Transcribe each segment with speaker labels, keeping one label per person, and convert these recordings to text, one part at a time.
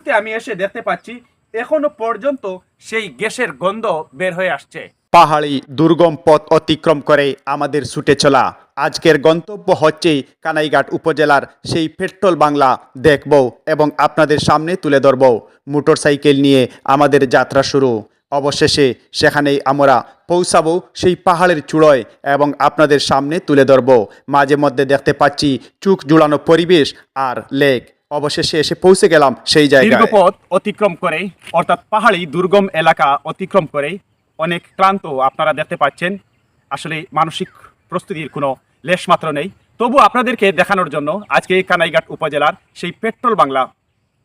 Speaker 1: আমি এসে দেখতে পাচ্ছি এখনো পর্যন্ত সেই গ্যাসের গন্ধ বের হয়ে আসছে।
Speaker 2: পাহাড়ি দুর্গম পথ অতিক্রম করে আমাদের ছুটে চলা আজকের গন্তব্য হচ্ছে কানাইঘাট উপজেলার সেই পেট্রোল বাংলা দেখব এবং আপনাদের সামনে তুলে ধরব। মোটরসাইকেল নিয়ে আমাদের যাত্রা শুরু। অবশেষে সেখানেই আমরা পৌঁছাবো সেই পাহাড়ের চূড়ায় এবং আপনাদের সামনে তুলে ধরব। মাঝে মধ্যে দেখতে পাচ্ছি চোখ জুড়ানো পরিবেশ আর লেক। অবশেষে এসে পৌঁছে গেলাম সেই
Speaker 1: দীর্ঘ
Speaker 2: জায়গায়।
Speaker 1: পথ অতিক্রম করে, অর্থাৎ পাহাড়ি দুর্গম এলাকা অতিক্রম করে অনেক ক্লান্ত আপনারা দেখতে পাচ্ছেন। আসলে মানসিক প্রস্তুতির কোনো লেশমাত্র নেই। তবু আপনাদেরকে দেখানোর জন্য আজকে কানাইঘাট উপজেলার সেই পেট্রোল বাংলা,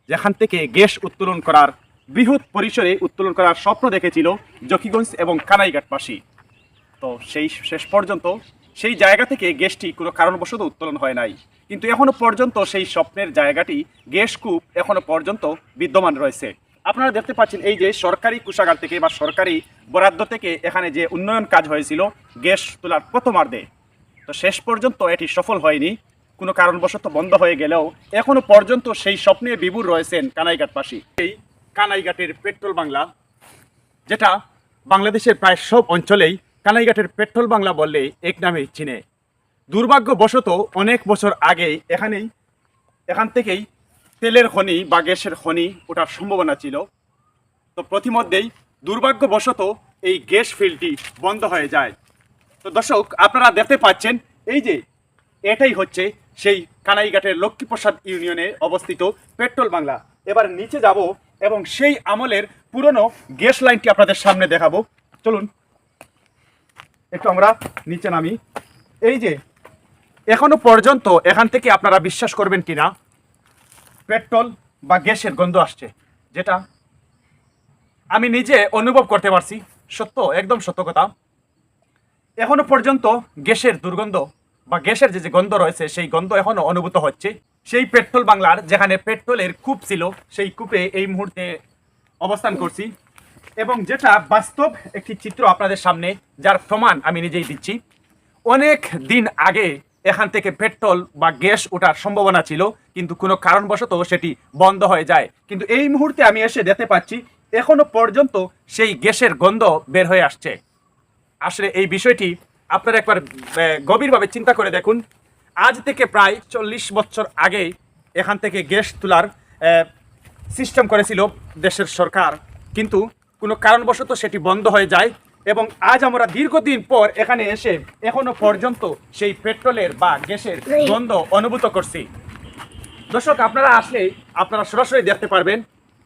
Speaker 1: যেখান থেকে গ্যাস উত্তোলন করার বৃহৎ পরিসরে উত্তোলন করার স্বপ্ন দেখেছিল জকিগঞ্জ এবং কানাইঘাটবাসী। তো সেই শেষ পর্যন্ত সেই জায়গা থেকে গ্যাসটি কোনো কারণবশত উত্তোলন হয় নাই, কিন্তু এখনো পর্যন্ত সেই স্বপ্নের জায়গাটি গ্যাস কূপ এখনো পর্যন্ত বিদ্যমান রয়েছে। আপনারা দেখতে পাচ্ছেন এই যে সরকারি কোষাগার থেকে বা সরকারি বরাদ্দ থেকে এখানে যে উন্নয়ন কাজ হয়েছিল গ্যাস তোলার প্রথমার্ধে, তো শেষ পর্যন্ত এটি সফল হয়নি। কোনো কারণবশত বন্ধ হয়ে গেলেও এখনো পর্যন্ত সেই স্বপ্নে বিভোর রয়েছেন কানাইঘাটবাসী। এই কানাইঘাটের পেট্রোল বাংলা, যেটা বাংলাদেশের প্রায় সব অঞ্চলেই কানাইঘাটের পেট্রোল বাংলা বললে এক নামে চিনে। দুর্ভাগ্যবশত অনেক বছর আগে এখান থেকেই তেলের খনি বা গ্যাসের খনি ওঠার সম্ভাবনা ছিল। তো প্রতিমধ্যেই দুর্ভাগ্যবশত এই গ্যাস ফিল্ডটি বন্ধ হয়ে যায়। তো দর্শক, আপনারা দেখতে পাচ্ছেন এই যে এটাই হচ্ছে সেই কানাইঘাটের লক্ষ্মীপ্রসাদ ইউনিয়নে অবস্থিত পেট্রোল বাংলা। এবার নিচে যাব এবং সেই আমলের পুরনো গ্যাস লাইনটি আপনাদের সামনে দেখাবো। চলুন একটু আমরা নিচে নামি। এই যে এখনো পর্যন্ত এখান থেকে আপনারা বিশ্বাস করবেন কিনা পেট্রোল বা গ্যাসের গন্ধ আসছে, যেটা আমি নিজে অনুভব করতে পারছি। সত্য, একদম সত্য কথা। এখনো পর্যন্ত গ্যাসের দুর্গন্ধ বা গ্যাসের যে গন্ধ রয়েছে সেই গন্ধ এখনো অনুভূত হচ্ছে। সেই পেট্রোল বাংলার যেখানে পেট্রোলের কূপ ছিল সেই কূপে এই মুহূর্তে অবস্থান করছি এবং যেটা বাস্তব একটি চিত্র আপনাদের সামনে, যার প্রমাণ আমি নিজেই দিচ্ছি। অনেক দিন আগে এখান থেকে পেট্রোল বা গ্যাস ওঠার সম্ভাবনা ছিল, কিন্তু কোনো কারণবশত সেটি বন্ধ হয়ে যায়। কিন্তু এই মুহূর্তে আমি এসে দেখতে পাচ্ছি এখনো পর্যন্ত সেই গ্যাসের গন্ধ বের হয়ে আসছে। আসলে এই বিষয়টি আপনারা একবার গভীরভাবে চিন্তা করে দেখুন। আজ থেকে প্রায় 40 বছর আগে এখান থেকে গ্যাস তোলার সিস্টেম করেছিল দেশের সরকার, কিন্তু কোনো কারণবশত সেটি বন্ধ হয়ে যায় এবং আজ আমরা দীর্ঘদিন পর এখানে এসে এখনো পর্যন্ত সেই পেট্রোলের বা গ্যাসের গন্ধ অনুভূত করছি। দর্শক, আপনারা আসলে আপনারা সরাসরি দেখতে পারবেন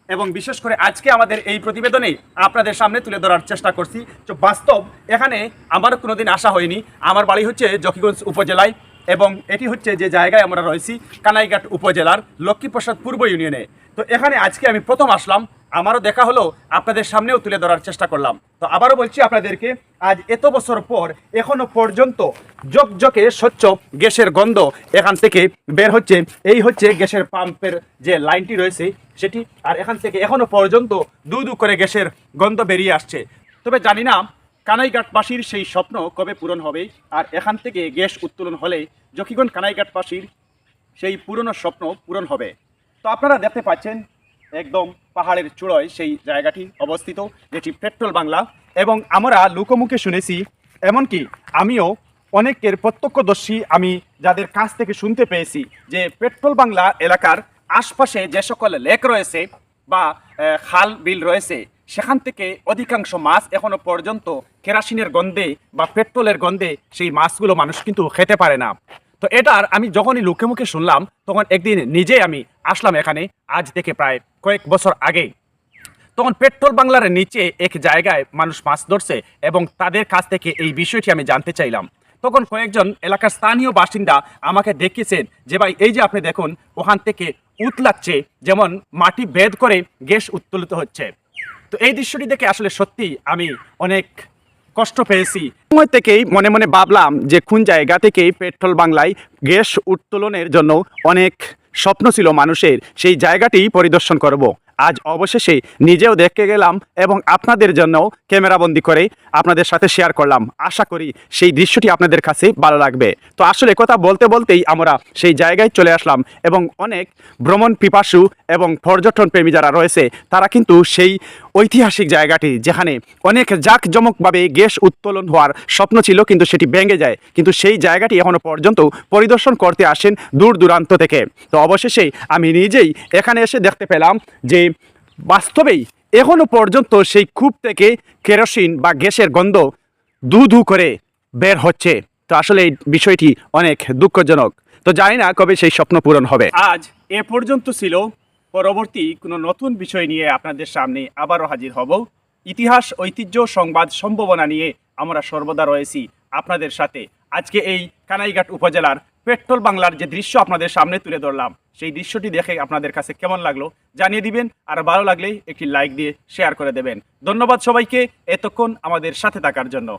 Speaker 1: এবং বিশেষ করে আজকে আমাদের এই প্রতিবেদনে আপনাদের সামনে তুলে ধরার চেষ্টা করছি। তো বাস্তব এখানে আমার কোনোদিন আসা হয়নি। আমার বাড়ি হচ্ছে জকিগঞ্জ উপজেলায় এবং এটি হচ্ছে যে জায়গায় আমরা রয়েছি কানাইঘাট উপজেলার লক্ষ্মীপ্রসাদ পূর্ব ইউনিয়নে। তো এখানে আজকে আমি প্রথম আসলাম, আমারও দেখা হলো, আপনাদের সামনেও তুলে ধরার চেষ্টা করলাম। তো আবারও বলছি আপনাদেরকে, আজ এত বছর পর এখনো পর্যন্ত ঝকঝকে স্বচ্ছ গ্যাসের গন্ধ এখান থেকে বের হচ্ছে। এই হচ্ছে গ্যাসের পাম্পের যে লাইনটি রয়েছে সেটি, আর এখান থেকে এখনো পর্যন্ত দু দু করে গ্যাসের গন্ধ বেরিয়ে আসছে। তবে জানি না কানাইঘাটবাসীর সেই স্বপ্ন কবে পূরণ হবে, আর এখান থেকে গ্যাস উত্তোলন হলে জকিগঞ্জ কানাইঘাটবাসীর সেই পুরনো স্বপ্ন পূরণ হবে। তো আপনারা দেখতে পাচ্ছেন একদম পাহাড়ের চূড়ায় সেই জায়গাটি অবস্থিত, যেটি পেট্রোল বাংলা। এবং আমরা লোকমুখে শুনেছি, এমনকি আমিও অনেকের প্রত্যক্ষদর্শী, আমি যাদের কাছ থেকে শুনতে পেয়েছি যে পেট্রোল বাংলা এলাকার আশপাশে যে সকল লেক রয়েছে বা খাল বিল রয়েছে, সেখান থেকে অধিকাংশ মাছ এখনো পর্যন্ত কেরাসিনের গন্ধে বা পেট্রোলের গন্ধে সেই মাছগুলো মানুষ কিন্তু খেতে পারে না। তো এটার আমি যখনই লোকে মুখে শুনলাম, তখন একদিন নিজে আমি আসলাম এখানে, আজ থেকে প্রায় কয়েক বছর আগে। তখন পেট্রোল বাংলার নিচে এক জায়গায় মানুষ মাছ ধরছে এবং তাদের কাছ থেকে এই বিষয়টি আমি জানতে চাইলাম। তখন কয়েকজন এলাকার স্থানীয় বাসিন্দা আমাকে দেখিয়েছেন যে ভাই, এই যে আপনি দেখুন ওখান থেকে উতলাচ্ছে, যেমন মাটি ভেদ করে গ্যাস উত্তোলিত হচ্ছে। তো এই দৃশ্যটি দেখে আসলে সত্যি আমি অনেক কষ্ট পেয়েছি। সময় থেকেই মনে মনে ভাবলাম যে কোন জায়গা থেকে পেট্রোল বাংলায় গ্যাস উত্তোলনের জন্য অনেক স্বপ্ন ছিল মানুষের, সেই জায়গাটি পরিদর্শন করব। আজ অবশেষে নিজেও দেখতে গেলাম এবং আপনাদের জন্যও ক্যামেরাবন্দি করে আপনাদের সাথে শেয়ার করলাম। আশা করি সেই দৃশ্যটি আপনাদের কাছে ভালো লাগবে। তো আসলে কথা বলতে বলতেই আমরা সেই জায়গায় চলে আসলাম এবং অনেক ভ্রমণ পিপাসু এবং পর্যটন প্রেমী যারা রয়েছে তারা কিন্তু সেই ঐতিহাসিক জায়গাটি যেখানে অনেক জাঁকজমকভাবে গ্যাস উত্তোলন হওয়ার স্বপ্ন ছিল কিন্তু সেটি ভেঙে যায়, কিন্তু সেই জায়গাটি এখনও পর্যন্ত পরিদর্শন করতে আসেন দূর দূরান্ত থেকে। তো অবশেষে আমি নিজেই এখানে এসে দেখতে পেলাম যে বাস্তবেই এখনও পর্যন্ত সেই কূপ থেকে কেরোসিন বা গ্যাসের গন্ধ ধু ধু করে বের হচ্ছে। তো আসলে এই বিষয়টি অনেক দুঃখজনক। তো জানি না কবে সেই স্বপ্ন পূরণ হবে। আজ এ পর্যন্ত ছিল। পরবর্তী কোনো নতুন বিষয় নিয়ে আপনাদের সামনে আবারও হাজির হব। ইতিহাস, ঐতিহ্য, সংবাদ, সম্ভাবনা নিয়ে আমরা সর্বদা রয়েছি আপনাদের সাথে। আজকে এই কানাইঘাট উপজেলার পেট্রোল বাংলার যে দৃশ্য আপনাদের সামনে তুলে ধরলাম, সেই দৃশ্যটি দেখে আপনাদের কাছে কেমন লাগলো জানিয়ে দিবেন, আর ভালো লাগলে একটি লাইক দিয়ে শেয়ার করে দেবেন। ধন্যবাদ সবাইকে এতক্ষণ আমাদের সাথে থাকার জন্য।